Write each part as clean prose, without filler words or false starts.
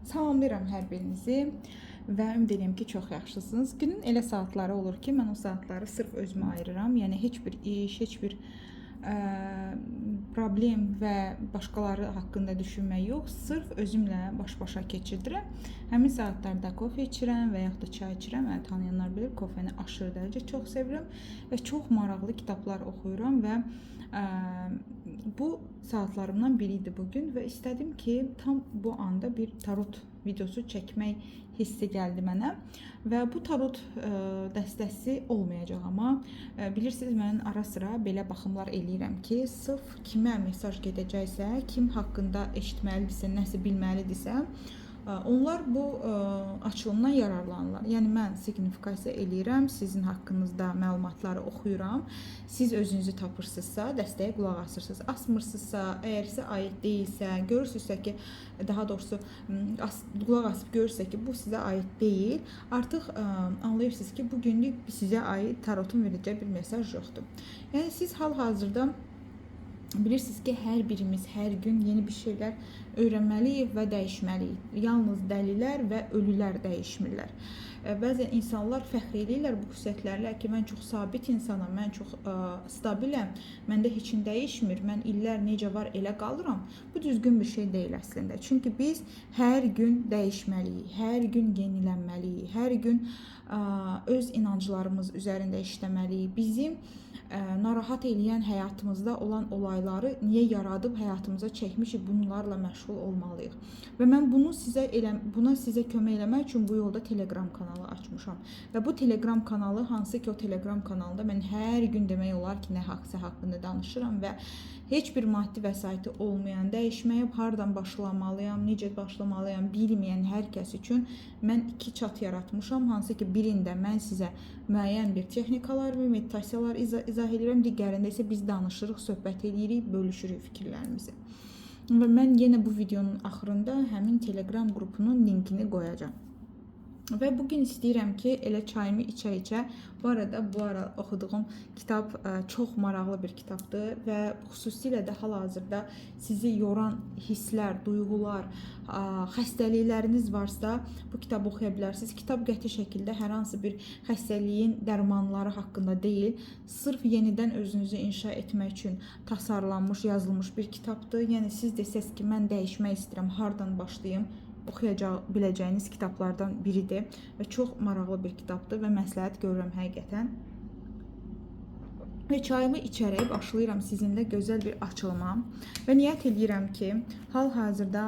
Salamlayıram hər birinizi və ümid edirəm ki, çox yaxşısınız. Günün elə saatları olur ki, mən o saatları sırf özümə ayırıram. Yəni heç bir iş, heç bir problem və başqaları haqqında düşünmək yox, sırf özümlə baş-başa keçirdirəm. Həmin saatlarda kofe içirəm və yaxud da çay içirəm. Məni tanıyanlar bilir, kofeni aşırı dərəcə çox sevirəm və çox maraqlı kitablar oxuyuram və bu saatlarımdan biri idi bugün və istədim ki, tam bu anda bir tarot videosu çəkmək hissi gəldi mənə və bu tarot dəstəsi olmayacaq, amma bilirsiniz, mən ara sıra belə baxımlar eləyirəm ki, sırf kimə mesaj gedəcəksə, kim haqqında eşitməlidirsə, nəsə bilməlidirsə, onlar bu açılımdan yararlanırlar. Yəni mən signifikasiya eləyirəm, sizin haqqınızda məlumatları oxuyuram. Siz özünüzü tapırsınızsa, dəstəyə qulaq asırsınız. Asmırsınızsa, əgər sizə aid deyilsə, görürsünüzsə ki, daha doğrusu qulaq asıb görürsə ki, bu sizə aid deyil, artıq anlayırsınız ki, bu günlük sizə aid tarotun verəcəyi bir mesaj yoxdur. Yəni siz hal-hazırda bilirsiniz ki, hər birimiz hər gün yeni bir şeylər öyrənməliyik və dəyişməliyik. Yalnız dəlilər və ölülər dəyişmirlər. Bəzən insanlar fəxr edirlər bu xüsusiyyətlərlə ki, mən çox sabit insanam, mən çox stabiləm, məndə heç nə dəyişmir, mən illər necə var elə qalıram. Bu düzgün bir şey deyil əslində. Çünki biz hər gün dəyişməliyik, hər gün yenilənməliyik, hər gün öz inanclarımız üzərində işləməliyik. Bizim narahat eləyən həyatımızda olan olayları niyə yaradıb həyatımıza çəkmişik, bunlarla məşğul olmalıyıq. Və mən buna sizə kömək eləmək üçün bu yolda Telegram kanalı açmışam. Və bu Telegram kanalı, hansı ki o Telegram kanalında mən hər gün demək olar ki, nə haqqında danışıram və heç bir maddi vəsaiti olmayan, dəyişməyə hardan başlamalıyam, necə başlamalıyam bilməyən hər kəs üçün mən 2 chat yaratmışam. Hansı ki birində mən sizə müəyyən bir texnikalar və meditasiyalar izah edirəm, digərində isə biz danışırıq, söhbət edirik, bölüşürük fikirlərimizi. Və mən yenə bu videonun axırında həmin Telegram qrupunun linkini qoyacağam. Və bugün istəyirəm ki, elə çayımı içə-içə, bu arada oxuduğum kitab çox maraqlı bir kitabdır və xüsusilə də hal-hazırda sizi yoran hisslər, duyğular, xəstəlikləriniz varsa bu kitabı oxuya bilərsiniz. Kitab qəti şəkildə hər hansı bir xəstəliyin dərmanları haqqında deyil, sırf yenidən özünüzü inşa etmək üçün tasarlanmış, yazılmış bir kitabdır. Yəni siz desəz ki, mən dəyişmək istəyirəm, hardan başlayım? Oxuyacaq biləcəyiniz kitablardan biridir və çox maraqlı bir kitabdır və məsləhət görürəm həqiqətən. Və çayımı içərək başlayıram sizinlə gözəl bir açılıma və niyyət edirəm ki, hal-hazırda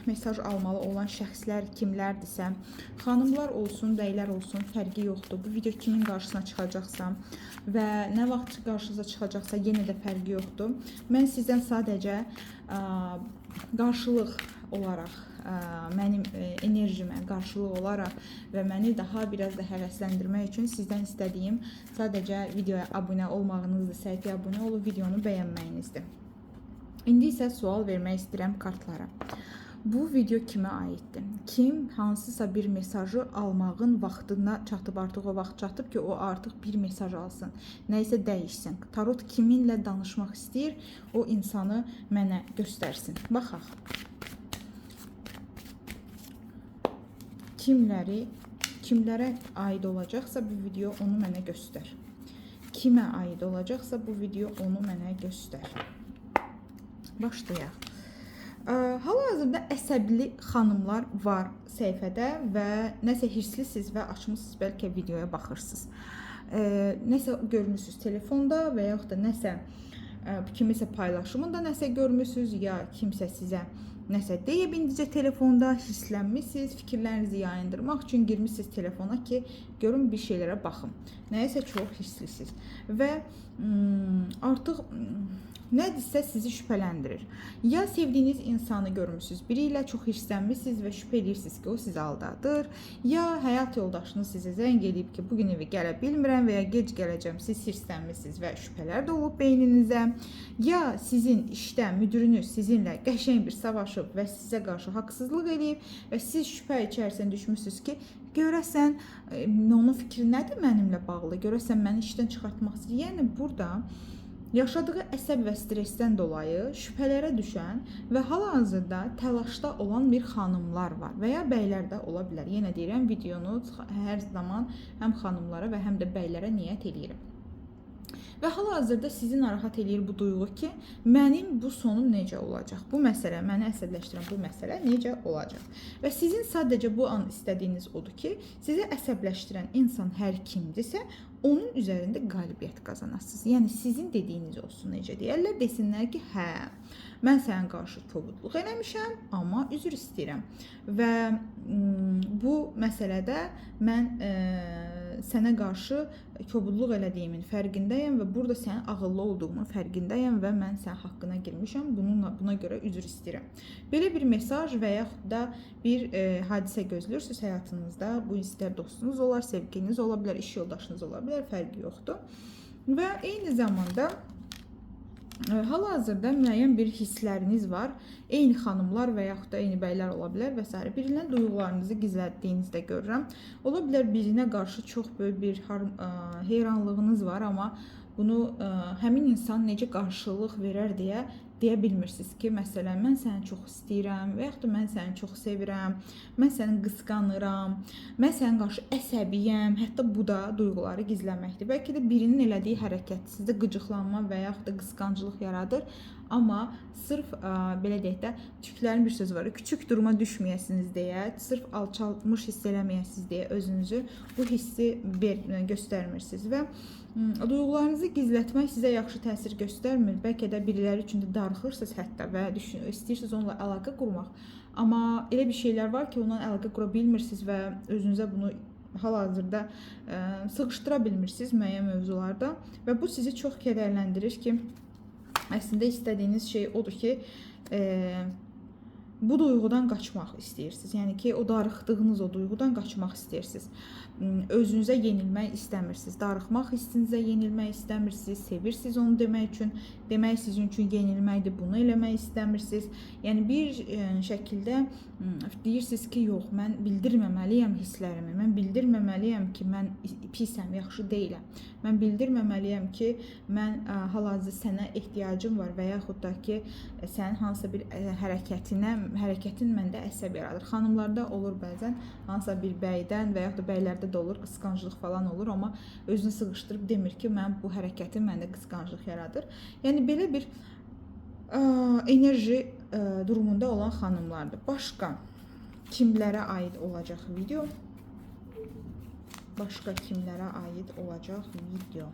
mesaj almalı olan şəxslər kimlərdirsə, xanımlar olsun, bəylər olsun, fərqi yoxdur. Bu video kimin qarşısına çıxacaqsa və nə vaxt qarşınıza çıxacaqsa yenə də fərqi yoxdur. Mən sizdən sadəcə qarşılıq olaraq, mənim enerjimə qarşılıq olaraq və məni daha biraz da həvəsləndirmək üçün sizdən istədiyim sadəcə videoya abunə olmağınızdır, səhifəyə abunə olub videonu bəyənməyinizdir. İndi isə sual vermək istəyirəm kartlara. Bu video kimə aiddir? Kim hansısa bir mesajı almağın vaxtına çatıb, artıq o vaxt çatıb ki, o artıq bir mesaj alsın, nəyisə dəyişsin. Tarot kiminlə danışmaq istəyir, o insanı mənə göstərsin. Baxaq. Kimlərə aid olacaqsa bu video onu mənə göstər. Kimə aid olacaqsa bu video onu mənə göstər. Başlayaq. Hal-hazırda əsəbli xanımlar var səhifədə və nəsə hirslisiniz və açmışsınız bəlkə videoya baxırsınız. Nəsə görmüsünüz telefonda və yaxud da nəsə kimisə paylaşımında nəsə görmüsünüz ya kimsə sizə nəsə deyib indicə telefonda, hisslənmişsiniz, fikirlərinizi yayındırmaq üçün girmişsiniz telefona ki, görün bir şeylərə baxın. Nəyəsə çox hisslisiniz və artıq nədirsə sizi şübhələndirir. Ya sevdiyiniz insanı görmüsünüz, biri ilə çox hirslənmişsiniz və şübhə edirsiniz ki, o sizi aldadır. Ya həyat yoldaşınız sizə zəng edib ki, bugün evə gələ bilmirəm və ya gec gələcəm, siz hirslənmişsiniz və şübhələr dolub beyninizə. Ya sizin işdə müdürünüz sizinlə qəşəng bir savaşıb və sizə qarşı haqsızlıq edib və siz şübhə içərisində düşmüsünüz ki, görəsən onun fikri nədir mənimlə bağlı, görəsən məni işdən çıxartmaq istəyir. Yəni burada yaşadığı əsəb və stressdən dolayı şübhələrə düşən və hal-hazırda təlaşda olan bir xanımlar var və ya bəylər də ola bilər. Yenə deyirəm, videonu hər zaman həm xanımlara və həm də bəylərə niyyət eləyirəm. Və hal-hazırda sizi narahat eləyir bu duyğu ki, mənim bu sonum necə olacaq? Bu məsələ, məni əsəbləşdirən bu məsələ necə olacaq? Və sizin sadəcə bu an istədiyiniz odur ki, sizi əsəbləşdirən insan hər kimdirsə, onun üzərində qalibiyyət qazanasınız. Yəni sizin dediyiniz olsun, necə deyərlər, desinlər ki, hə, mən sənə qarşı kobudluq eləmişəm, amma üzr istəyirəm. Və bu məsələdə mən sənə qarşı kobudluq elədiyimin fərqindəyəm və burada sənin ağıllı olduğunun fərqindəyəm və mən sənin haqqına girmişəm. Buna görə üzr istəyirəm. Belə bir mesaj və yaxud da bir hadisə gözləyirsiniz həyatınızda. Bu istər dostunuz olar, sevgiliniz ola bilər, iş yoldaşınız ola bilər, fərqi yoxdur. Və eyni zamanda hal-hazırda müəyyən bir hissləriniz var. Eyni xanımlar və yaxud da eyni bəylər ola bilər və s. Birinə duyğularınızı gizlətdiyinizdə görürəm. Ola bilər birinə qarşı çox böyük bir heyranlığınız var, amma bunu həmin insan necə qarşılıq verər deyə bilmirsiniz ki, məsələn, mən səni çox istəyirəm və yaxud da mən səni çox sevirəm, mən səni qısqanıram, mən sənin qarşı əsəbiyəm, hətta bu da duyğuları gizləməkdir. Bəlkə də birinin elədiyi hərəkət sizdə qıcıqlanma və yaxud da qısqanclıq yaradır, amma sırf belə deyək də, türklərin bir sözü var, küçük duruma düşməyəsiniz deyə, sırf alçalmış hiss eləməyəsiniz deyə özünüzü bu hissi göstərmirsiniz və duyğularınızı gizlətmək sizə yaxşı təsir göstərmir. Bəlkə də biriləri üçün də darıxırsınız hətta və istəyirsiniz onunla əlaqə qurmaq. Amma elə bir şeylər var ki, onunla əlaqə qura bilmirsiniz və özünüzə bunu hal-hazırda sıxışdıra bilmirsiniz müəyyən mövzularda və bu sizi çox kədərləndirir ki, əslində istədiyiniz şey odur ki, bu duyğudan qaçmaq istəyirsiniz. Yəni ki, o darıxdığınız o duyğudan qaçmaq istəyirsiniz. Özünüzə yenilmək istəmirsiniz. Darıxmaq hissinizə yenilmək istəmirsiniz. Sevirsiniz onu demək üçün. Demək sizin üçün yenilməkdir. Bunu eləmək istəmirsiniz. Yəni bir şəkildə deyirsiniz ki, yox, mən bildirməməliyəm hisslərimi. Mən bildirməməliyəm ki, mən pisəm, yaxşı deyiləm. Mən bildirməməliyəm ki, mən hal-hazırda sənə ehtiyacım var və yaxud da ki, sənin hansısa bir hərəkətin məndə əsəb yaradır. Xanımlarda olur bəzən, hansısa bir bəydən və yaxud da bəylərdə də olur, qısqanclıq falan olur, amma özünü sıxışdırıb demir ki, mən bu hərəkətin məndə qısqanclıq yaradır. Yəni belə bir enerji durumunda olan xanımlardır. Başqa kimlərə aid olacaq video? Başqa kimlərə aid olacaq video?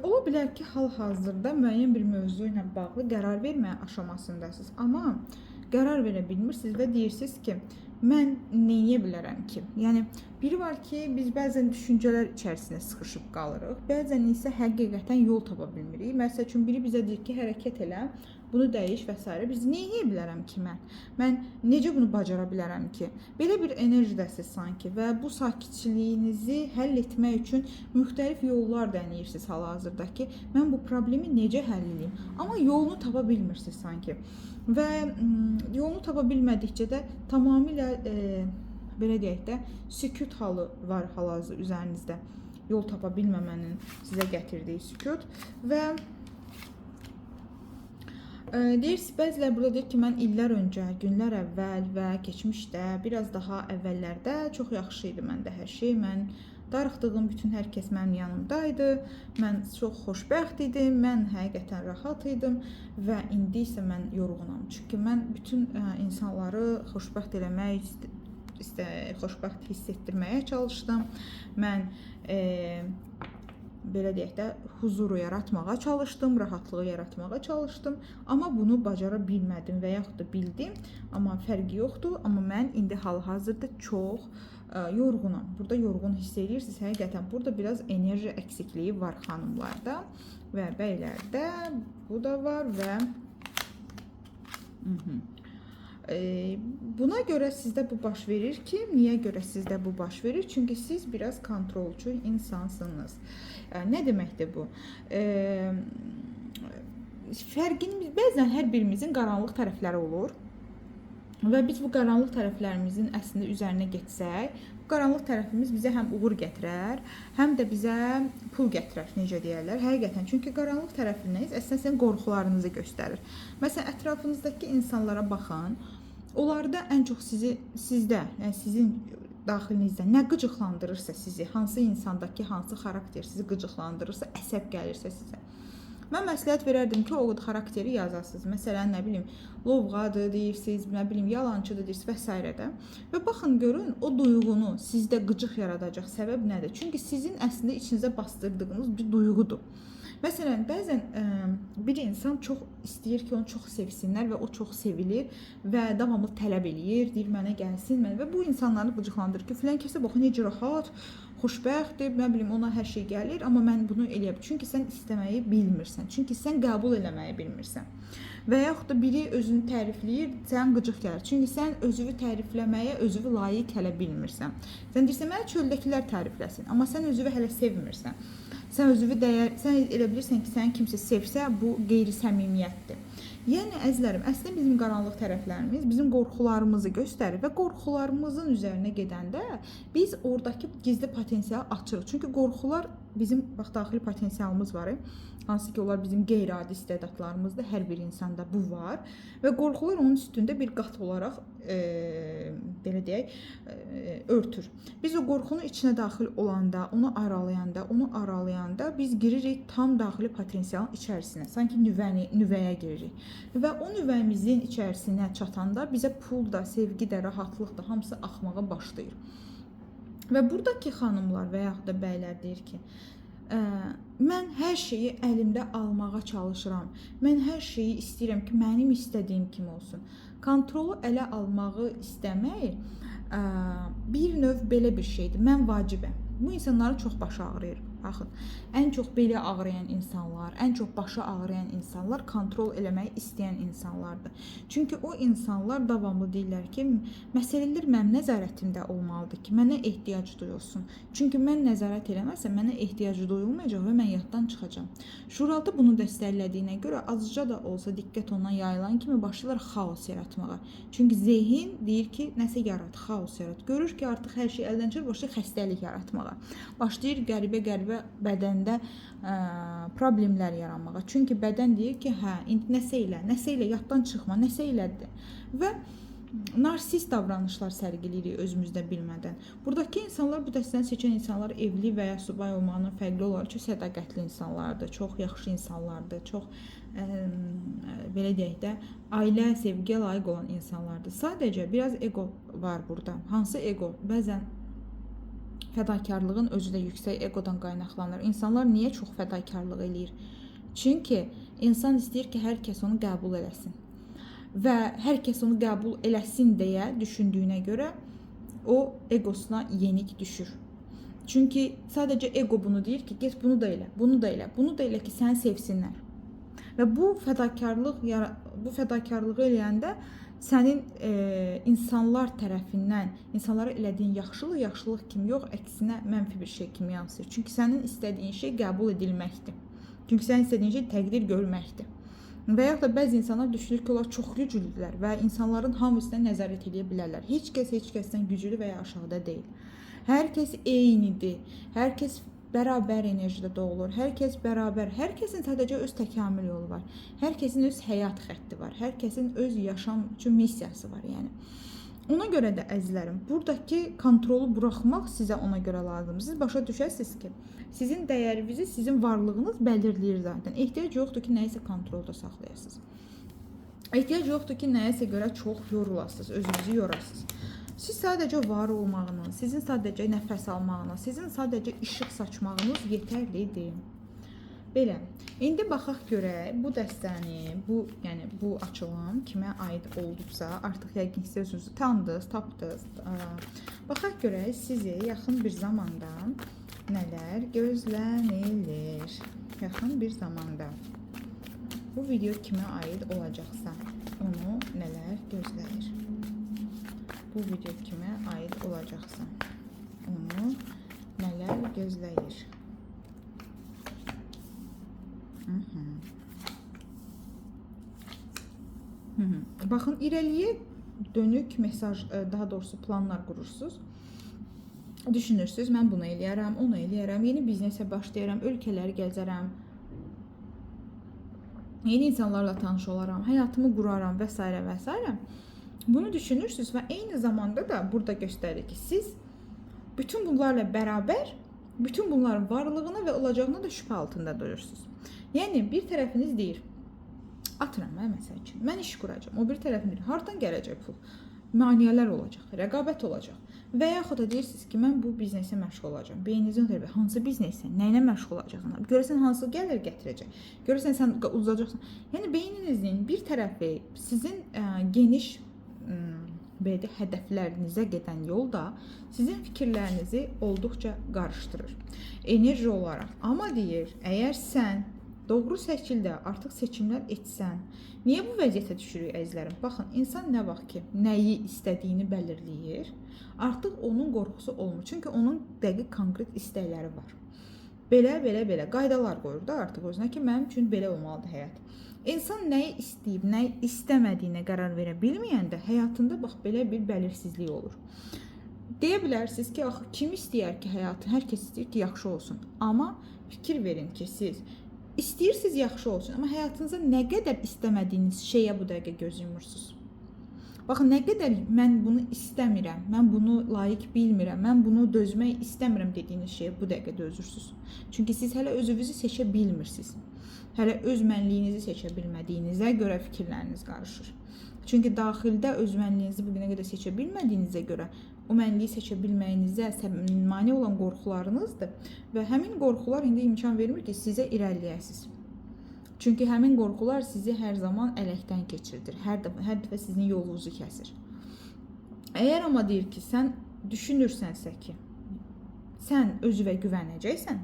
Ola bilər ki, hal-hazırda müəyyən bir mövzu ilə bağlı qərar vermə aşamasındasınız, amma qərar verə bilmirsiniz və deyirsiniz ki, mən neyə bilərəm ki? Yəni, biri var ki, biz bəzən düşüncələr içərisində sıxışıb qalırıq, bəzən isə həqiqətən yol tapa bilmirik. Məsəl üçün, biri bizə deyir ki, hərəkət elə, bunu dəyiş və s. Biz neyə bilərəm ki mən? Mən necə bunu bacara bilərəm ki? Belə bir enerjidəsiz sanki və bu sakitçiliyinizi həll etmək üçün müxtəlif yollar dəneyirsiniz hal-hazırda ki, mən bu problemi necə həll edeyim? Amma yolunu tapa bilmirsiniz sanki. Və yolunu tapa bilmədikcə də tamamilə belə deyək də, sükut halı var hal-hazırda üzərinizdə. Yol tapa bilməmənin sizə gətirdiyi sükut və deyirsiniz, bəzilər burada deyir ki, mən illər öncə, günlər əvvəl və keçmişdə, biraz daha əvvəllərdə çox yaxşı idi məndə hər şey. Mən darıxdığım bütün hər kəs mənim yanımdaydı. Mən çox xoşbəxt idim, mən həqiqətən rahat idim və indi isə mən yorğunam. Çünki mən bütün insanları xoşbəxt eləmək, xoşbəxt hiss etdirməyə çalışdım. Mən belə deyək də, huzuru yaratmağa çalışdım, rahatlığı yaratmağa çalışdım. Amma bunu bacara bilmədim və yaxud da bildim. Amma fərqi yoxdur. Amma mən indi hal-hazırda çox yorğunam. Burada yorğun hiss edirsiniz. Həqiqətən burada biraz enerji əksikliyi var xanımlarda və bəylərdə. Bu da var və buna görə sizdə bu baş verir ki, niyə görə sizdə bu baş verir? Çünki siz biraz kontrolçu insansınız. Nə deməkdir bu? Fərqimiz, bəzən hər birimizin qaranlıq tərəfləri olur. Və biz bu qaranlıq tərəflərimizin əslində üzərinə getsək, bu qaranlıq tərəfimiz bizə həm uğur gətirər, həm də bizə pul gətirər, necə deyərlər. Həqiqətən, çünki qaranlıq tərəfiniz əslində sizin qorxularınızı göstərir. Məsələn, ətrafınızdakı insanlara baxın. Onlarda ən çox sizdə, yəni sizin daxilinizdə nə qıcıqlandırırsa sizi, hansı insandakı hansı xarakter sizi qıcıqlandırırsa, əsəb gəlirsə sizə. Mən məsləhət verərdim ki, o xarakteri yazasınız. Məsələn, nə bilim, lovğadır deyirsiniz, nə bilim, yalancıdır deyirsiniz və s. də. Və baxın, görün, o duyğunu sizdə qıcıq yaradacaq səbəb nədir? Çünki sizin əslində içinizə bastırdığınız bir duyğudur. Məsələn, bəzən bir insan çox istəyir ki, onu çox sevsinlər və o çox sevilir və davamlı tələb eləyir, deyir mənə gəlsin, və bu insanları qıcıqlandırır ki, filan kəsə baxın necə rahat, xoşbəxtdir, nə bilim, ona hər şey gəlir, amma mən bunu eləyə bilmirəm. Çünki sən istəməyi bilmirsən, çünki sən qəbul eləməyi bilmirsən. Və yaxud da biri özünü tərifləyir, sən qıcıq gəlir. Çünki sən özünü tərifləməyə, özünü layiq hələ bilmirsən. Sən deyirsən, mənə çöldəkilər tərifləsin, amma sən özünü hələ sevmirsən. Sən özünü sən elə bilirsən ki, sən kimsə sevsə, bu qeyri-səmimiyyətdir. Yəni, əzizlərim, əslində bizim qaranlıq tərəflərimiz bizim qorxularımızı göstərir və qorxularımızın üzərinə gedəndə biz oradakı gizli potensialı açırıq. Çünki qorxular bizim daxili potensialımız var. Hansı ki, onlar bizim qeyri-adi istedadlarımızdır. Hər bir insanda bu var. Və qorxular onun üstündə bir qat olaraq, belə deyək, örtür. Biz o qorxunun içinə daxil olanda, onu aralayanda biz giririk tam daxili potensialın içərisinə. Sanki nüvəyə giririk. Və o nüvəmizin içərisinə çatanda bizə pul da, sevgi də, rahatlıq da hamısı axmağa başlayır. Və buradakı xanımlar və yaxud da bəylər deyir ki, mən hər şeyi əlimdə almağa çalışıram. Mən hər şeyi istəyirəm ki, mənim istədiyim kimi olsun. Kontrolu ələ almağı istəmək bir növ belə bir şeydir. Mən vacibəm. Bu insanların çox başı ağrıyır. Baxın, ən çox beli ağrıyan insanlar, ən çox başı ağrıyan insanlar kontrol eləməyi istəyən insanlardır. Çünki o insanlar davamlı deyirlər ki, məsələlər mənim nəzarətimdə olmalıdır ki, mənə ehtiyac duyulsun. Çünki mən nəzarət eləməsəm, mənə ehtiyac duyulmayacaq və mən yaddan çıxacağam. Şuraltı bunu dəstəklədiyinə görə azca da olsa diqqət ondan yayılan kimi başlayırlar xaos yaratmağa. Çünki zehin deyir ki, nəsə yarat, xaos yarat. Görür ki, artıq hər şey əldən çıxır, başlayır xəstəlik yaratmağa. Başlayır qəribə bədəndə problemlər yaranmağa. Çünki bədən deyir ki, hə, indi nəsə ilə yaddan çıxma, nəsə elədir. Və narsist davranışlar sərgiləyirik özümüzdə bilmədən. Buradakı insanlar, bu dəstəni seçən insanlar evli və ya subay olmağının fərqli olaraq çox sədaqətli insanlardır, çox yaxşı insanlardır, çox belə deyək də, ailə, sevgiyə layiq olan insanlardır. Sadəcə biraz ego var burada. Hansı ego? Bəzən fədakarlığın özü də yüksək egodan qaynaqlanır. İnsanlar niyə çox fədakarlıq eləyir? Çünki insan istəyir ki, hər kəs onu qəbul eləsin. Və hər kəs onu qəbul eləsin deyə düşündüyünə görə o egosuna yenik düşür. Çünki sadəcə ego bunu deyir ki, get bunu da elə, bunu da elə, bunu da elə ki, səni sevsinlər. Və bu fədakarlığı eləyəndə sənin insanlar tərəfindən, insanlara elədiyin yaxşılıq kimi yox, əksinə mənfi bir şey kimi yansır. Çünki sənin istədiyin şey qəbul edilməkdir. Çünki sənin istədiyin şey təqdir görməkdir. Və yaxud da bəzi insanlar düşünür ki, onlar çox güclüdürlər və insanların hamısına nəzarət edə bilərlər. Heç kəs heç kəsdən güclü və ya aşağıda deyil. Hər kəs eynidir. Hər kəs bərabər enerjidə doğulur. Hər kəs bərabər. Hər kəsin sadəcə öz təkamül yolu var. Hər kəsin öz həyat xətti var. Hər kəsin öz yaşam üçün missiyası var, yəni. Ona görə də əzizlərim, buradakı kontrolu buraxmaq sizə ona görə lazımdır. Siz başa düşəsiniz ki, sizin dəyərinizi, sizin varlığınız bəlirləyir zaten. Ehtiyac yoxdur ki, nəyisə kontrolda saxlayasınız. Ehtiyac yoxdur ki, nəyisə görə çox yorulasınız, özünüzü yorasınız. Siz sadəcə var olmağınız, sizin sadəcə nəfəs almağınız, sizin sadəcə işıq saçmağınız yetərlidir. Belə, indi baxaq görək bu dəstəni, yəni bu açılım kimə aid olduqsa, artıq yəqin ki, özünüzü tanıdınız, tapdınız. Baxaq görək sizi yaxın bir zamanda nələr gözlənilir. Yaxın bir zamanda bu video kimə aid olacaqsa, onu nələr gözləyir. Bu video kimə aid olacaqsa, onu nələr gözləyir. Baxın, irəliyə dönük mesaj, daha doğrusu planlar qurursunuz. Düşünürsünüz, mən bunu eləyərəm, onu eləyərəm, yeni biznesə başlayaram, ölkələri gəzərəm, yeni insanlarla tanış olaram, həyatımı quraram və s. və s. Bunu düşünürsünüz və eyni zamanda da burada göstərir ki, siz bütün bunlarla bərabər, bütün bunların varlığına və olacağına da şübhə altında durursunuz. Yəni, bir tərəfiniz deyir, atıram məsəl üçün, mən iş quracağım. O bir tərəfin deyir, hardan gələcək pul? Maniyələr olacaq, rəqabət olacaq. Və yaxud da deyirsiniz ki, mən bu biznesə məşğul olacağam. Beyninizin ötürü hansı biznesə, nə ilə məşğul olacaqsan? Görəsən hansı gəlir gətirəcək? Görəsən sən uzacaqsan. Yəni beyninizin bir tərəfi sizin geniş belə hədəflərinizə gedən yolda sizin fikirlərinizi olduqca qarışdırır. Enerji olaraq. Amma deyir, əgər sən doğru şəkildə artıq seçimlər etsən, niyə bu vəziyyətə düşürük əzizlərim? Baxın, insan nə vaxt ki, nəyi istədiyini bəlirləyir, artıq onun qorxusu olmur. Çünki onun dəqiq konkret istəkləri var. Belə qaydalar qoyur da artıq özünə ki, mənim üçün belə olmalıdır həyat. İnsan nəyi istəyib, nəyi istəmədiyinə qərar verə bilməyəndə həyatında bax belə bir bəlirsizlik olur. Deyə bilərsiniz ki, axı kim istəyər ki, həyatı, hər kəs istəyir ki, yaxşı olsun. Amma fikir verin ki, siz İstəyirsiniz yaxşı olsun, amma həyatınızda nə qədər istəmədiyiniz şeyə bu dəqiqə göz yumursunuz. Baxın, nə qədər mən bunu istəmirəm, mən bunu layiq bilmirəm, mən bunu dözmək istəmirəm dediyiniz şeyə bu dəqiqə dözürsünüz. Çünki siz hələ özünüzü seçə bilmirsiniz. Hələ öz mənliyinizi seçə bilmədiyinizə görə fikirləriniz qarışır. Çünki daxildə öz mənliyinizi bugünə qədər seçə bilmədiyinizə görə o mənliyi seçə bilməyinizə mane olan qorxularınızdır və həmin qorxular indi imkan vermir ki, sizə irəliləyəsiniz. Çünki həmin qorxular sizi hər zaman ələkdən keçirdir. Hər dəfə sizin yolunuzu kəsir. Əgər amma deyir ki, sən düşünürsənsə ki, sən özünə güvənəcəksən,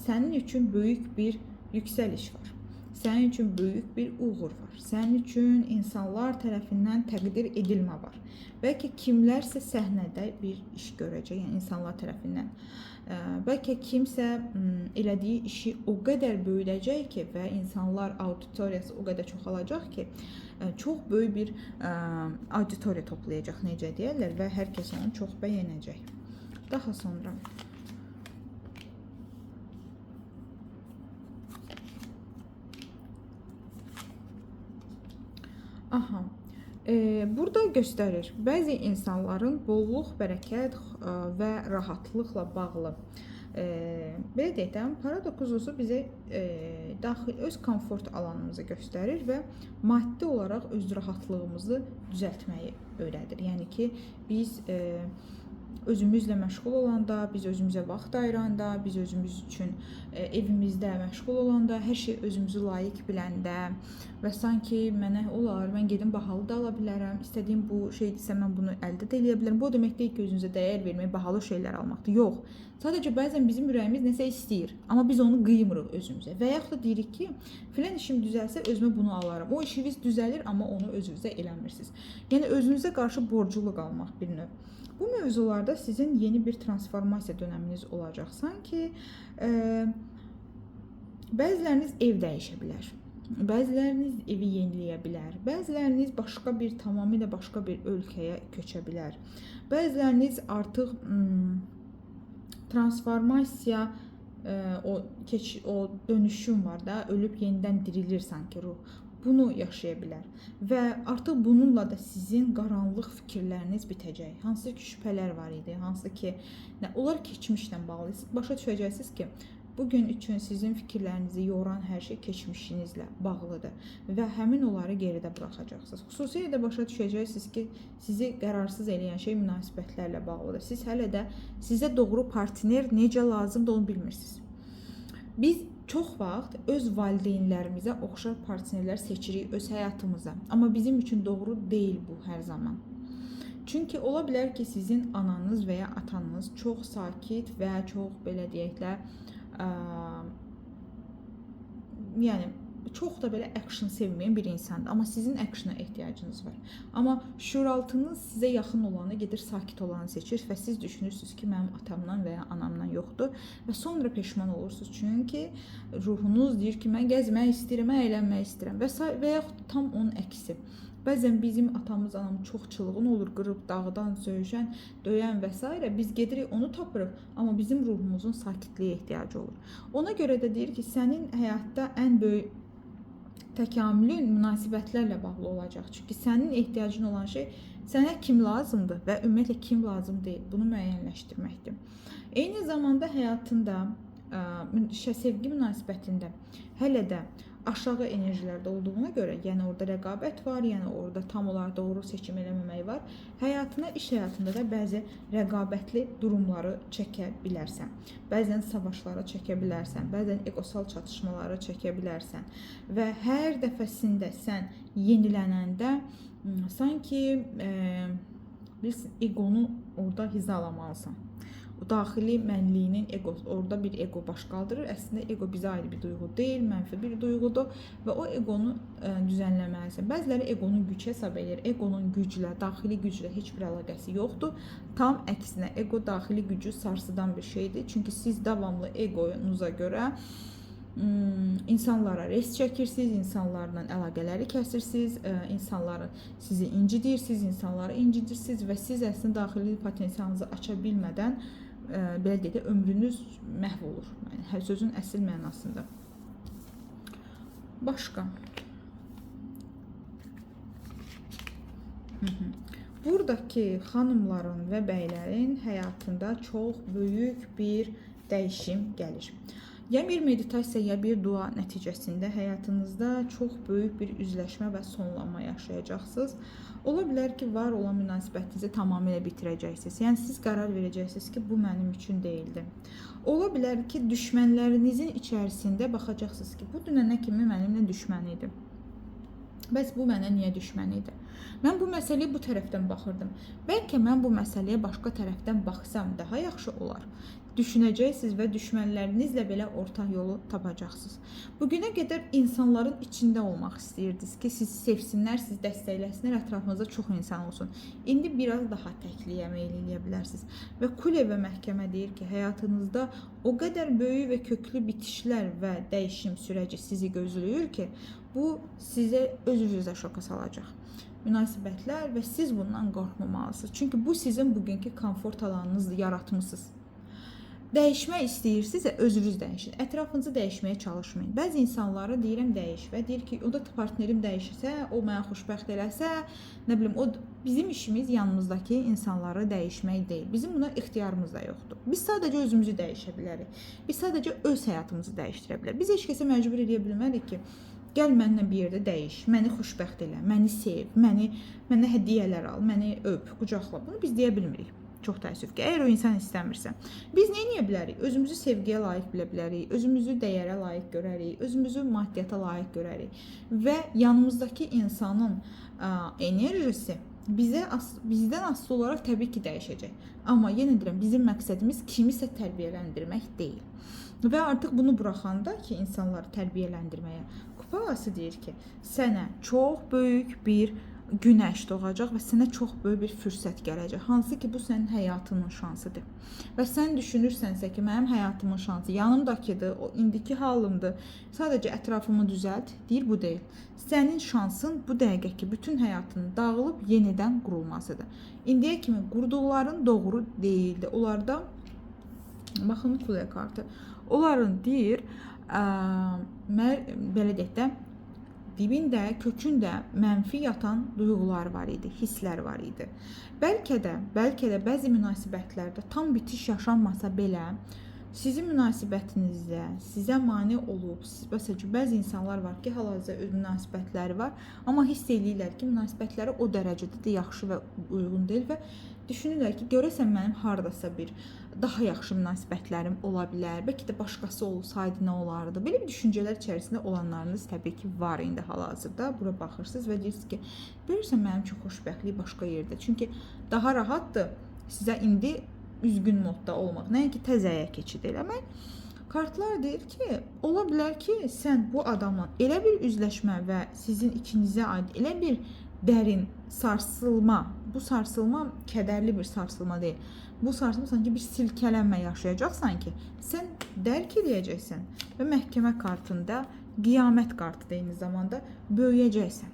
sənin üçün böyük bir yüksəliş var. Sənin üçün böyük bir uğur var. Sənin üçün insanlar tərəfindən təqdir edilmə var. Bəlkə kimlərsə səhnədə bir iş görəcək, yəni insanlar tərəfindən. Bəlkə kimsə elədiyi işi o qədər böyüdəcək ki və insanlar auditoriyası o qədər çoxalacaq ki, çox böyük bir auditoriya toplayacaq, necə deyərlər, və hər kəs onu çox bəyənəcək. Daha sonra burada göstərir, bəzi insanların bolluq, bərəkət və rahatlıqla bağlı, belə deyək də, para dokuzusu bizə daxil öz komfort alanımızı göstərir və maddi olaraq öz rahatlığımızı düzəltməyi öyrədir. Yəni ki, biz özümüzlə məşğul olanda, biz özümüzə vaxt ayıranda, biz özümüz üçün evimizdə məşğul olanda, hər şey özümüzü layiq biləndə və sanki mənə olar, mən gedim bahalı da ala bilərəm, istədiyim bu şeydirsə mən bunu əldə də eləyə bilərəm. Bu demək deyil ki, özünüzə dəyər vermək, bahalı şeylər almaqdır. Yox. Sadəcə bəzən bizim ürəyimiz nəsə istəyir, amma biz onu qıymırıq özümüzə. Və yaxud da deyirik ki, filan işim düzəlsə özümə bunu alaram. O işiniz düzəlir, amma onu özünüzə eləmirsiniz. Yəni özünüzə qarşı borcluluq almaq bir növ. Bu mövzularda sizin yeni bir transformasiya dönəminiz olacaq. Sanki bəziləriniz ev dəyişə bilər. Bəziləriniz evi yeniləyə bilər. Bəziləriniz tamamilə başqa bir ölkəyə köçə bilər. Bəziləriniz artıq transformasiya, o dönüşüm var da, ölüb yenidən dirilir sanki ruh. Bunu yaşaya bilər və artıq bununla da sizin qaranlıq fikirləriniz bitəcək. Hansı ki şübhələr var idi, hansı ki onlar keçmişlə bağlı. Siz başa düşəcəksiniz ki, bugün üçün sizin fikirlərinizi yoran hər şey keçmişinizlə bağlıdır və həmin onları geridə buraxacaqsınız. Xüsusilə də başa düşəcəksiniz ki, sizi qərarsız eləyən şey münasibətlərlə bağlıdır. Siz hələ də sizə doğru partner necə lazımdır onu bilmirsiniz. Biz çox vaxt öz valideynlərimizə oxşar partnerlər seçirik öz həyatımıza. Amma bizim üçün doğru deyil bu hər zaman. Çünki ola bilər ki, sizin ananız və ya atanız çox sakit və çox belə deyəklər, yəni çox da belə action sevməyən bir insandır. Amma sizin actiona ehtiyacınız var. Amma şuuraltınız sizə yaxın olanı gedir, sakit olanı seçir və siz düşünürsünüz ki, mənim atamdan və ya anamdan yoxdur və sonra peşman olursunuz. Çünki ruhunuz deyir ki, mən gəzmək istəyirəm, mən əylənmək istəyirəm və yaxud tam onun əksi. Bəzən bizim atamız, anamız çox çılğın olur, qırıb dağdan söyüşən, döyən və s. Biz gedirik, onu tapırıq, amma bizim ruhumuzun sakitliyə ehtiyacı olur. Ona görə də deyir ki, sənin həyatda ən böyük təkamülün münasibətlərlə bağlı olacaq. Çünki sənin ehtiyacın olan şey sənə kim lazımdır və ümumiyyətlə kim lazım deyil. Bunu müəyyənləşdirməkdir. Eyni zamanda həyatında, sevgi münasibətində hələ də aşağı enerjilərdə olduğuna görə, yəni orada rəqabət var, yəni orada tam olaraq doğru seçim eləməmək var. Həyatına, iş həyatında da bəzi rəqabətli durumları çəkə bilərsən. Bəzən savaşlara çəkə bilərsən, bəzən egosal çatışmalara çəkə bilərsən və hər dəfəsində sən yenilənəndə sanki bilirsin, egonu orada hizalamalısan. O daxili mənliyinin egosu, orada bir ego baş qaldırır. Əslində ego bizə aid bir duyğu deyil, mənfi bir duyğudur və o egonu düzənləməlisən. Bəziləri egonu güc hesab edir. Egonun güclə, daxili güclə heç bir əlaqəsi yoxdur. Tam əksinə, ego daxili gücü sarsıdan bir şeydir. Çünki siz davamlı egonuza görə insanlara res çəkirsiniz, insanlarla əlaqələri kəsirsiniz, insanların sizi incidirsiniz, insanları incidirsiniz və siz əslində daxili potensialınızı aça bilmədən belə deyək də ömrünüz məhv olur. Yəni sözün əsl mənasında. Başqa. Buradakı xanımların və bəylərin həyatında çox böyük bir dəyişim gəlir. Ya bir meditasiya, ya bir dua nəticəsində həyatınızda çox böyük bir üzləşmə və sonlanma yaşayacaqsınız. Ola bilər ki, var olan münasibətinizi tamamilə bitirəcəksiniz. Yəni siz qərar verəcəksiniz ki, bu mənim üçün deyildi. Ola bilər ki, düşmənlərinizin içərisində baxacaqsınız ki, bu dünənə kimi mənimlə düşmən idi. Bəs bu mənə niyə düşmən idi? Mən bu məsələyə bu tərəfdən baxırdım. Bəlkə mən bu məsələyə başqa tərəfdən baxsam daha yaxşı olar. Düşünəcəksiniz və düşmənlərinizlə belə orta yolu tapacaqsınız. Bugünə qədər insanların içində olmaq istəyirdiniz ki, sizi sevsinlər, sizi dəstəkləsinlər, ətrafınızda çox insan olsun. İndi biraz daha təkliyə meyl eləyə bilərsiniz. Və Kule və məhkəmə deyir ki, həyatınızda o qədər böyük və köklü bitişlər və dəyişim sürəci sizi gözləyir ki, bu sizə öz-özünüzə şoka salacaq. Münasibətlər və siz bundan qorxmamalısınız. Çünki bu sizin bugünkü komfort alanınızdır, yaratmışsınız. Dəyişmək istəyirsinizsə özünüz dəyişin. Ətrafınızı dəyişməyə çalışmayın. Bəzi insanlara deyirəm dəyiş və deyir ki, o da partnerim dəyişirsə, o mənə xoşbəxt eləsə, nə bilim, o bizim işimiz yanımızdakı insanları dəyişmək deyil. Bizim buna ixtiyarımız da yoxdur. Biz sadəcə özümüzü dəyişə bilərik. Biz sadəcə öz həyatımızı dəyişdirə bilərik. Biz heç kəsə məcbur edə bilmərik ki, gəl mənimlə bir yerdə dəyiş, məni xoşbəxt elə, məni sev, mənə hədiyyələr al, məni öp, qucaqla. Bunu biz deyə bilmirik. Çox təəssüf ki, əgər o insan istəmirsə. Biz nə edə bilərik? Özümüzü sevgiyə layiq bilə bilərik, özümüzü dəyərə layiq görərik, özümüzü maddiyyata layiq görərik. Və yanımızdakı insanın enerjisi bizdən asılı olaraq təbii ki, dəyişəcək. Amma yenə deyirəm, bizim məqsədimiz kimisə tərbiyələndirmək deyil. Və artıq bunu buraxanda ki, insanları tərbiyələndirməyə, Kupa Ağası deyir ki, sənə çox böyük bir günəş doğacaq və sənə çox böyük bir fürsət gələcək. Hansı ki, bu sənin həyatının şansıdır. Və sən düşünürsənsə ki, mənim həyatımın şansı yanımdakıdır, o indiki halımdır, sadəcə ətrafımı düzəlt, deyir, bu deyil. Sənin şansın bu dəqiqəki bütün həyatının dağılıb yenidən qurulmasıdır. İndiyə kimi qurduqların doğru deyildi. Onlarda, baxın, Kule kartı, onların deyir, belə deyək də, dibində, kökündə mənfi yatan duyğular var idi, hisslər var idi. Bəlkə də bəzi münasibətlərdə tam bitiş yaşanmasa belə, sizin münasibətinizdə sizə mane olub, məsələn, bəzi insanlar var ki, hal-hazırda öz münasibətləri var, amma hiss edirlər ki, münasibətləri o dərəcədə də yaxşı və uyğun deyil və düşünürlər ki, görəsən mənim hardasa bir daha yaxşı münasibətlərim ola bilər, bəlkə də başqası olsaydı nə olardı. Belə bir düşüncələr içərisində olanlarınız təbii ki, var indi hal-hazırda. Bura baxırsınız və deyirsiniz ki, görürsən mənim üçün xoşbəxtlik başqa yerdə. Çünki daha rahatdır sizə indi üzgün modda olmaq, nəinki təzəyə keçid eləmək. Kartlar deyir ki, ola bilər ki, sən bu adamla elə bir üzləşmə və sizin ikinizə aid elə bir dərin sarsılma, bu sarsılma kədərli bir sarsılma deyil. Bu sarsılma sanki bir silkələnmə yaşayacaqsan ki, sən dərk edəcəksən və məhkəmə kartında qiyamət kartıdır eyni zamanda böyüyəcəksən.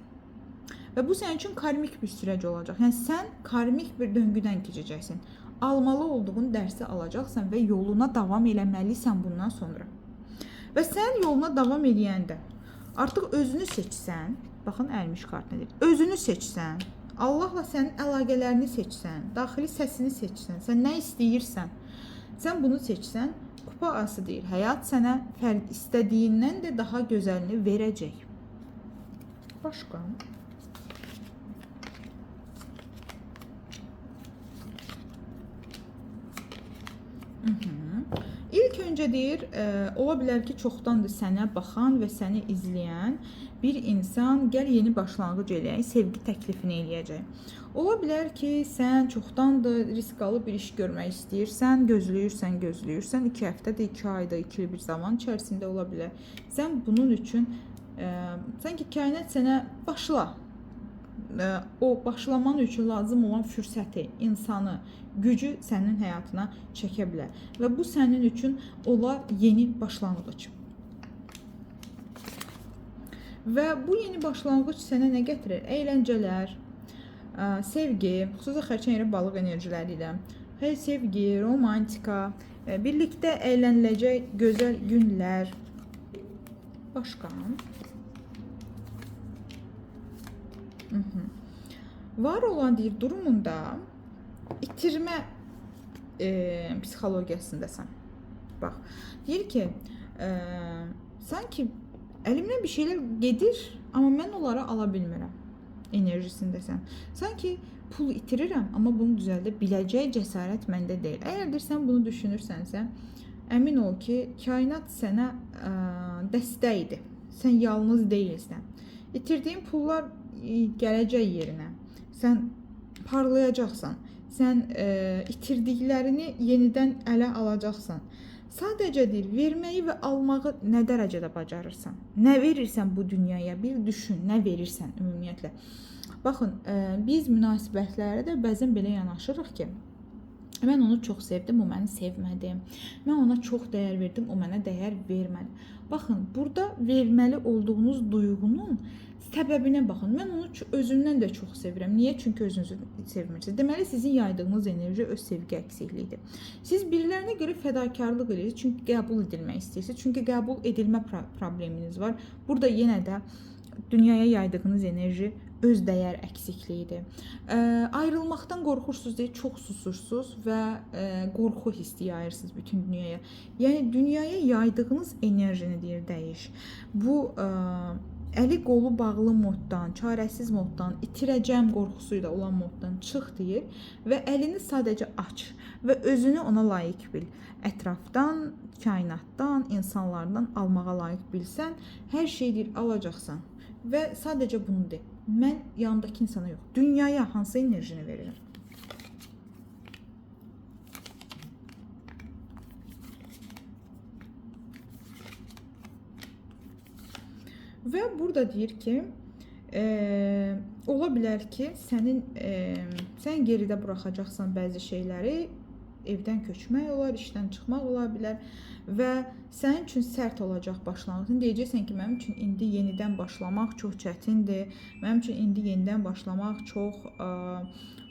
və bu sənin üçün karmik bir sürəc olacaq. Yəni sən karmik bir döngüdən keçəcəksən. Almalı olduğun dərsi alacaqsan və yoluna davam eləməlisən bundan sonra. Və sən yoluna davam edəndə artıq özünü seçsən, baxın əlmiş kart nə deyir? Özünü seçsən, Allahla sənin əlaqələrini seçsən, daxili səsini seçsən, sən nə istəyirsən, sən bunu seçsən, kupa ası deyir. Həyat sənə fərd istədiyindən də daha gözəlini verəcək. Başqa? İlk öncə deyir, ola bilər ki, çoxdandır sənə baxan və səni izləyən bir insan gəl yeni başlanğıc eləyək, sevgi təklifini eləyəcək. Ola bilər ki, sən çoxdandır riskalı bir iş görmək istəyirsən, gözləyirsən, 2 həftədir, 2 ayda, 2 il bir zaman içərisində ola bilər. Sən bunun üçün, sanki kainat sənə başla, o başlaman üçün lazım olan fürsəti, insanı, gücü sənin həyatına çəkə bilər. Və bu sənin üçün ola yeni başlanğıc. Və bu yeni başlanğıc sənə nə gətirir? Əyləncələr, sevgi, xüsusən xərçəng yeri balıq enerjiləri ilə, sevgi, romantika, birlikdə əyləniləcək gözəl günlər. Başqa? Var olan deyir durumunda itirmə psixologiyasındasan. Bax, deyir ki, sanki əlimdən bir şeylər gedir, amma mən onları ala bilmirəm enerjisindəsən. Sanki pul itirirəm, amma bunu düzəldə biləcək cəsarət məndə deyil. Əgər sən bunu düşünürsənsə, əmin ol ki, kainat sənə dəstəkdir. Sən yalnız deyilsən. İtirdiyin pullar gələcək yerinə. Sən parlayacaqsan. Sən itirdiklərini yenidən ələ alacaqsan. Sadəcə deyir, verməyi və almağı nə dərəcədə bacarırsan? Nə verirsən bu dünyaya? Bir düşün, nə verirsən ümumiyyətlə? Baxın, biz münasibətlərə də bəzən belə yanaşırıq ki, mən onu çox sevdim, o məni sevmədi. Mən ona çox dəyər verdim, o mənə dəyər vermədi. Baxın, burada verməli olduğunuz duyğunun səbəbinə baxın. Mən onu özümdən də çox sevirəm. Niyə? Çünki özünüzü sevmirsiniz. Deməli, sizin yaydığınız enerji öz sevgi əksikliyidir. Siz birilərinə görə fədakarlıq edirsiniz, çünki qəbul edilmək istəyirsiniz. Çünki qəbul edilmə probleminiz var. Burada yenə də dünyaya yaydığınız enerji öz dəyər əksikliyidir. Ayrılmaqdan qorxursunuz deyə çox susursuz və qorxu hissi yayırsınız bütün dünyaya. Yəni dünyaya yaydığınız enerjini deyir dəyiş. Bu əli qolu bağlı moddan, çarəsiz moddan, itirəcəm qorxusuyla olan moddan çıx deyir və əlini sadəcə aç və özünü ona layiq bil. Ətrafdan, kainatdan, insanlardan almağa layiq bilsən, hər şeyi deyir alacaqsan və sadəcə bunu de. Mən yanındakı insana yox, dünyaya hansı enerjini verirəm? Və burada deyir ki, ola bilər ki, sən geridə buraxacaqsan bəzi şeyləri, evdən köçmək olar, işdən çıxmaq ola bilər və sənin üçün sərt olacaq başlanğıcın. Deyəcəksən ki, mənim üçün indi yenidən başlamaq çox çətindir, mənim üçün indi yenidən başlamaq çox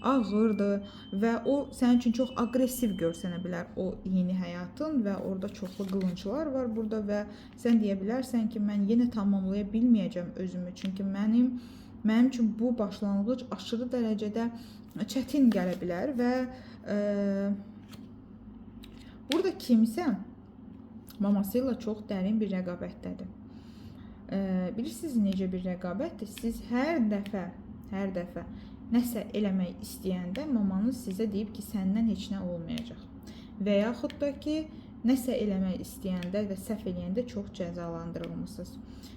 ağırdır və o sənin üçün çox aqressiv görsənə bilər o yeni həyatın və orada çoxlu qılınclar var burada və sən deyə bilərsən ki, mən yenə tamamlaya bilməyəcəm özümü, çünki mənim üçün bu başlanğıc aşırı dərəcədə çətin gələ bilər və burada kimsə maması ilə çox dərin bir rəqabətdədir. Bilirsiniz necə bir rəqabətdir? Siz hər dəfə nəsə eləmək istəyəndə mamanız sizə deyib ki, səndən heç nə olmayacaq. Və yaxud da ki, nəsə eləmək istəyəndə və səhv eləyəndə çox cəzalandırılmısınız.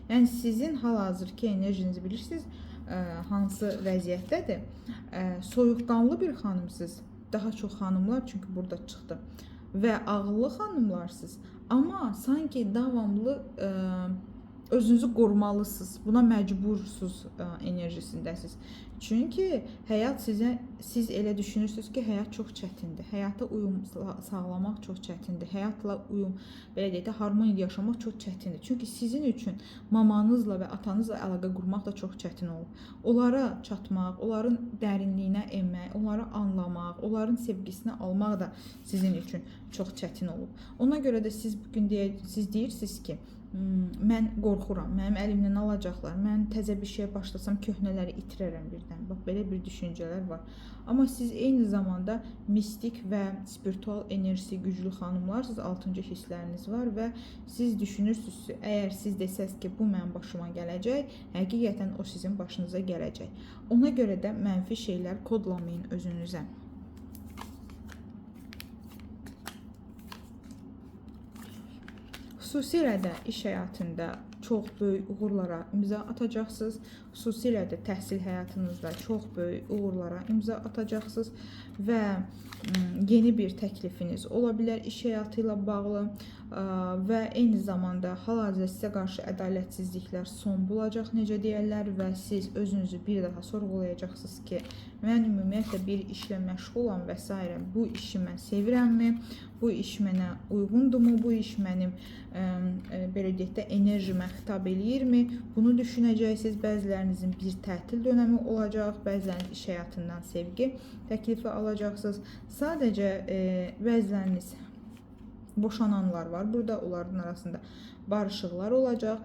Yəni sizin hal-hazırki enerjinizi bilirsiniz hansı vəziyyətdədir? Soyuqqanlı bir xanımsınız. Daha çox xanımlar çünki burada çıxdı. Və ağıllı xanımlarsınız. Amma sanki davamlı özünüzü qorumalısınız. Buna məcbursuz enerjisindəsiniz. Çünki həyat siz elə düşünürsünüz ki, həyat çox çətindir. Həyata uyum sağlamaq çox çətindir. Həyatla uyum, belə deyək də, harmoniyada yaşamaq çox çətindir. Çünki sizin üçün mamanızla və atanızla əlaqə qurmaq da çox çətin olur. Onlara çatmaq, onların dərinliyinə enmək, onları anlamaq, onların sevgisini almaq da sizin üçün çox çətin olur. Ona görə də siz bugün siz deyirsiniz ki, mən qorxuram, mənim əlimdən alacaqlar, mən təzə bir şeye başlasam köhnələri itirərəm birdən. Bax, belə bir düşüncələr var. Amma siz eyni zamanda mistik və spiritual enerjisi güclü xanımlarsınız, 6-cı hissləriniz var və siz düşünürsünüz ki, əgər siz desəz ki, bu mənim başıma gələcək, həqiqətən o sizin başınıza gələcək. Ona görə də mənfi şeylər kodlamayın özünüzə. Xüsusilə də iş həyatında çox böyük uğurlara imza atacaqsınız. Xüsusilə də təhsil həyatınızda çox böyük uğurlara imza atacaqsınız və yeni bir təklifiniz ola bilər iş həyatı ilə bağlı və eyni zamanda hal-hazırda sizə qarşı ədalətsizliklər son bulacaq, necə deyərlər, və siz özünüzü bir daha sorğulayacaqsınız ki, mən ümumiyyətlə bir işlə məşğulam və s. Bu işi mən sevirəmmi? Bu iş mənə uyğundurmu? Bu iş mənim belə deyək də enerjimə xitab eləyirmi? Bunu düşünəcəksiniz. Bəzilərinizin bir tətil dönəmi olacaq, bəziləriniz iş həyatından sevgi təklifi alacaqsınız. Sadəcə bəziləriniz boşananlar var burada, onların arasında barışıqlar olacaq.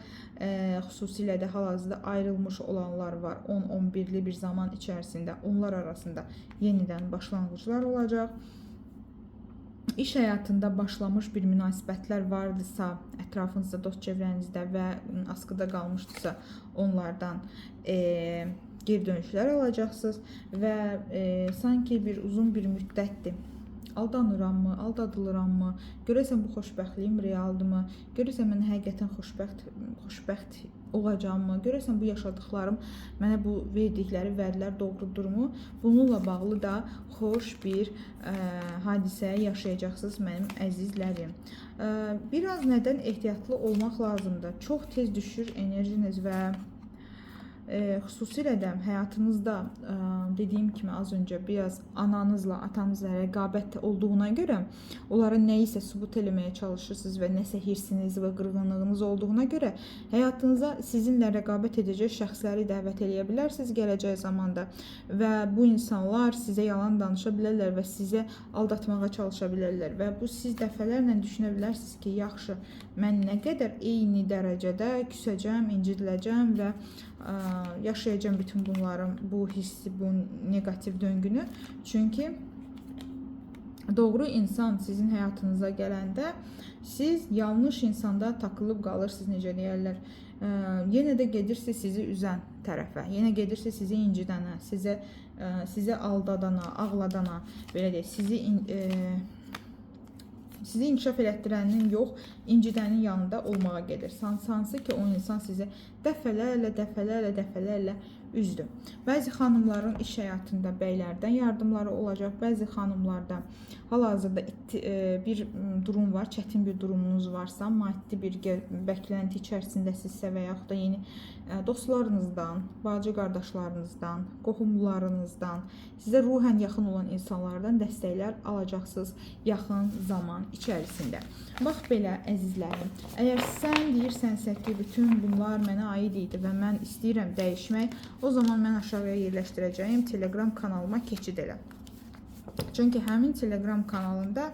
Xüsusilə də hal-hazırda ayrılmış olanlar var. 10-11'li bir zaman içərisində onlar arasında yenidən başlanğıclar olacaq. İş həyatında başlamış bir münasibətlər vardısa, ətrafınızda, dost çevrənizdə və askıda qalmışdısa, onlardan geri dönüşlər alacaqsınız və sanki bir uzun bir müddətdir. Aldanırammı, aldadılırammı, görəsən bu xoşbəxtliyim realdırmı, görəsən mən həqiqətən xoşbəxt olacağımı, görəsən bu yaşadıklarım mənə bu verdikləri vədlər doğrudurmu? Bununla bağlı da xoş bir hadisə yaşayacaqsınız mənim əzizlərim. Biraz nədən ehtiyatlı olmaq lazımdır? Çox tez düşür enerjiniz və xüsusilə də həyatınızda dediyim kimi az öncə biraz ananızla, atanızla rəqabət olduğuna görə onlara nəyisə sübut eləməyə çalışırsınız və nəsə hirsiniz və qırğınlığınız olduğuna görə həyatınıza sizinlə rəqabət edəcək şəxsləri dəvət eləyə bilərsiniz gələcək zamanda və bu insanlar sizə yalan danışa bilərlər və sizə aldatmağa çalışa bilərlər və bu siz dəfələrlə düşünə bilərsiniz ki, yaxşı, mən nə qədər eyni dərəcədə küsəcəm, incidiləcəm və yaşayacağım bütün bunların, bu hissi, bu negativ döngünü. Çünki doğru insan sizin həyatınıza gələndə siz yanlış insanda takılıb qalırsınız, necə deyərlər. Yenə də gedirsiniz sizi üzən tərəfə, yenə gedirsiniz sizi incidənə, sizə aldadana, ağladana, belə deyək, sizi inkişaf elətdirənin yox, incidənin yanında olmağa gedir. Sansı ki, o insan sizi dəfələrlə üzdü. Bəzi xanımların iş həyatında bəylərdən yardımları olacaq, bəzi xanımlarda hal-hazırda bir durum var, çətin bir durumunuz varsa, maddi bir bəklənti içərisindəsinizsə və yaxud da yeni dostlarınızdan, bacı qardaşlarınızdan, qohumlarınızdan, sizə ruhən yaxın olan insanlardan dəstəklər alacaqsınız yaxın zaman içərisində. Bax belə əzizlərim, əgər sən deyirsənsə ki, bütün bunlar mənə aid idi və mən istəyirəm dəyişmək, o zaman mən aşağıya yerləşdirəcəyim Telegram kanalıma keçid elə. Çünki həmin Telegram kanalında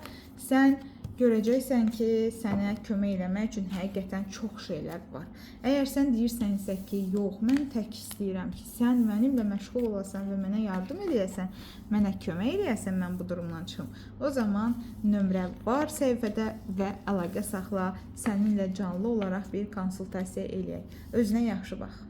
sən görəcəksən ki, sənə kömək eləmək üçün həqiqətən çox şeylər var. Əgər sən deyirsənsə ki, yox, mən tək istəyirəm ki, sən mənimlə məşğul olasan və mənə yardım edəsən, mənə kömək eləyəsən, mən bu durumdan çıxım. O zaman nömrə var səhifədə və əlaqə saxla, səninlə canlı olaraq bir konsultasiya eləyək. Özünə yaxşı bax.